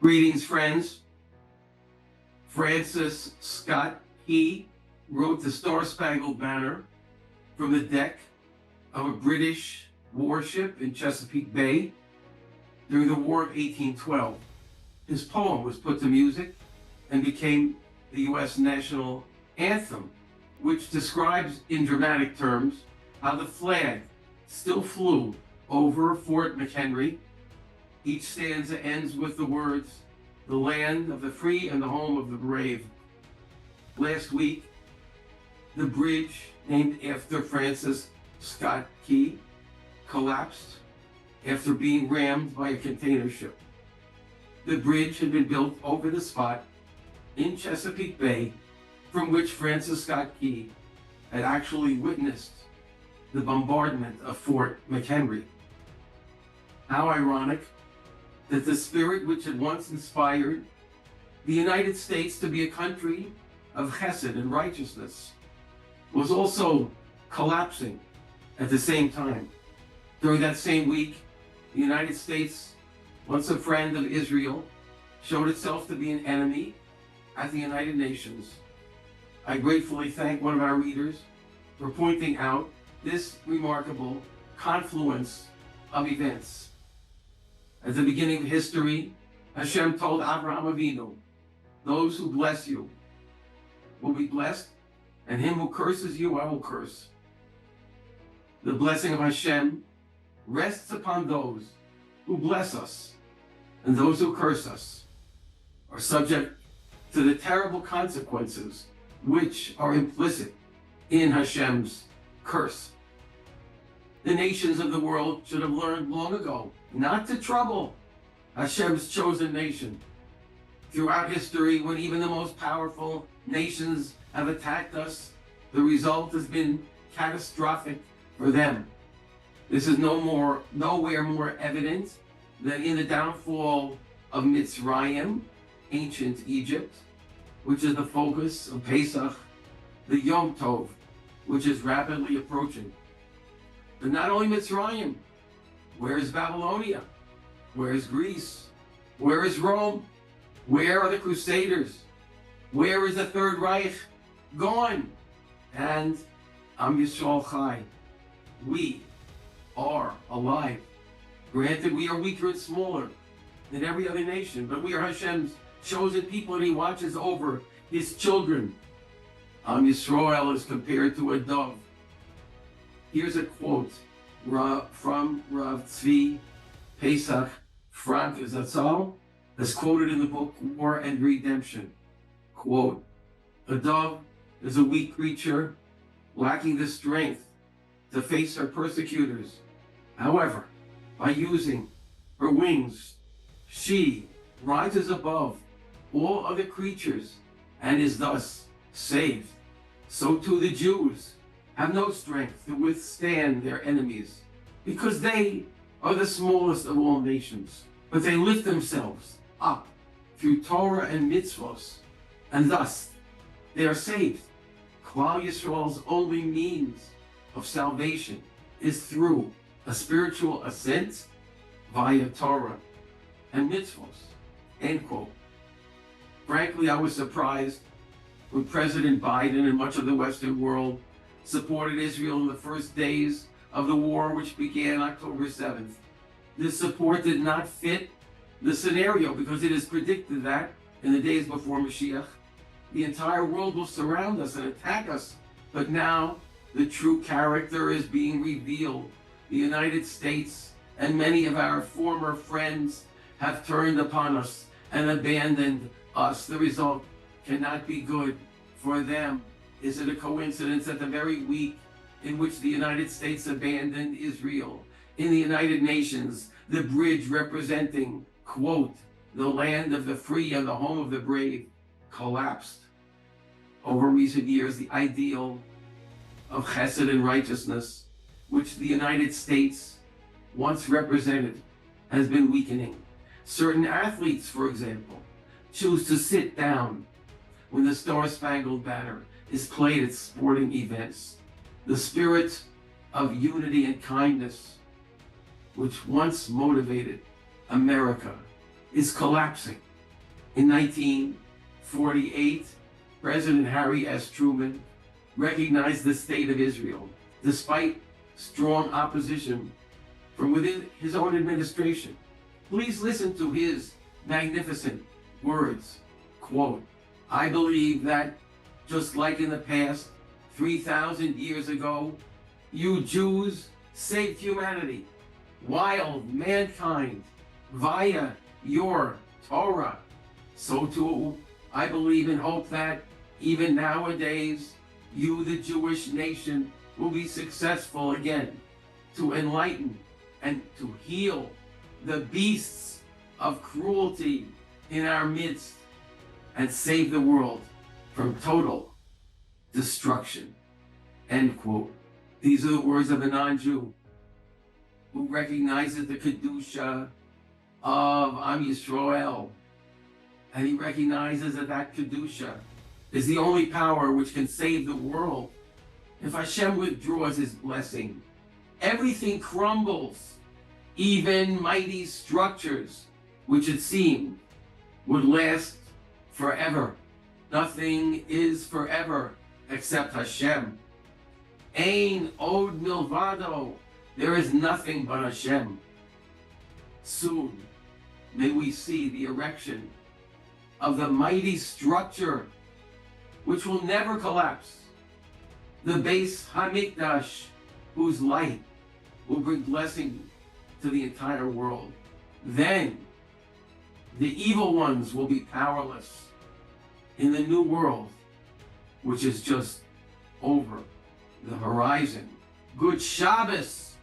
Greetings, friends. Francis Scott Key wrote the Star-Spangled Banner from the deck of a British warship in Chesapeake Bay during the War of 1812. His poem was put to music and became the U.S. national anthem, which describes in dramatic terms how the flag still flew over Fort McHenry. Each stanza ends with the words, "The land of the free and the home of the brave." Last week, the bridge named after Francis Scott Key collapsed after being rammed by a container ship. The bridge had been built over the spot in Chesapeake Bay from which Francis Scott Key had actually witnessed the bombardment of Fort McHenry. How ironic that the spirit which had once inspired the United States to be a country of chesed and righteousness was also collapsing at the same time. During that same week, the United States, once a friend of Israel, showed itself to be an enemy at the United Nations. I gratefully thank one of our readers for pointing out this remarkable confluence of events. At the beginning of history, Hashem told Abraham Avinu, "Those who bless you will be blessed, and him who curses you, I will curse." The blessing of Hashem rests upon those who bless us, and those who curse us are subject to the terrible consequences which are implicit in Hashem's curse. The nations of the world should have learned long ago not to trouble Hashem's chosen nation. Throughout history, when even the most powerful nations have attacked us, the result has been catastrophic for them. This is nowhere more evident than in the downfall of Mitzrayim, ancient Egypt, which is the focus of Pesach, the Yom Tov, which is rapidly approaching. But not only Mitzrayim, where is Babylonia? Where is Greece? Where is Rome? Where are the Crusaders? Where is the Third Reich? Gone. And Am Yisrael Chai. We are alive. Granted, we are weaker and smaller than every other nation, but we are Hashem's chosen people, and He watches over His children. Am Yisrael is compared to a dove. Here's a quote from Rav Tzvi Pesach Frank Zatzal, as quoted in the book War and Redemption. Quote, "A dove is a weak creature lacking the strength to face her persecutors. However, by using her wings, she rises above all other creatures and is thus saved. So too the Jews have no strength to withstand their enemies, because they are the smallest of all nations. But they lift themselves up through Torah and mitzvos, and thus they are saved." Klal Yisrael's only means of salvation is through a spiritual ascent via Torah and mitzvos. End quote. Frankly, I was surprised when President Biden and much of the Western world supported Israel in the first days of the war, which began October 7th. This support did not fit the scenario, because it is predicted that in the days before Mashiach, the entire world will surround us and attack us. But now the true character is being revealed. The United States and many of our former friends have turned upon us and abandoned us. The result cannot be good for them. Is it a coincidence that the very week in which the United States abandoned Israel in the United Nations, the bridge representing, quote, "the land of the free and the home of the brave," collapsed? Over recent years, the ideal of chesed and righteousness, which the United States once represented, has been weakening. Certain athletes, for example, choose to sit down when the Star-Spangled Banner is played at sporting events. The spirit of unity and kindness, which once motivated America, is collapsing In 1948, President Harry S. Truman recognized the state of Israel, despite strong opposition from within his own administration. Please listen to his magnificent words. Quote, "I believe that just like in the past, 3,000 years ago, you Jews saved humanity, while mankind, via your Torah, so too I believe and hope that even nowadays, you, the Jewish nation, will be successful again to enlighten and to heal the beasts of cruelty in our midst and save the world from total destruction." End quote. These are the words of a non-Jew who recognizes the Kedusha of Am Yisrael. And he recognizes that that Kedusha is the only power which can save the world. If Hashem withdraws his blessing, everything crumbles, even mighty structures, which it seemed would last forever. Nothing is forever except Hashem. Ein od milvado. There is nothing but Hashem. Soon may we see the erection of the mighty structure which will never collapse. The Beis Hamikdash, whose light will bring blessing to the entire world. Then the evil ones will be powerless in the new world, which is just over the horizon. Good Shabbos.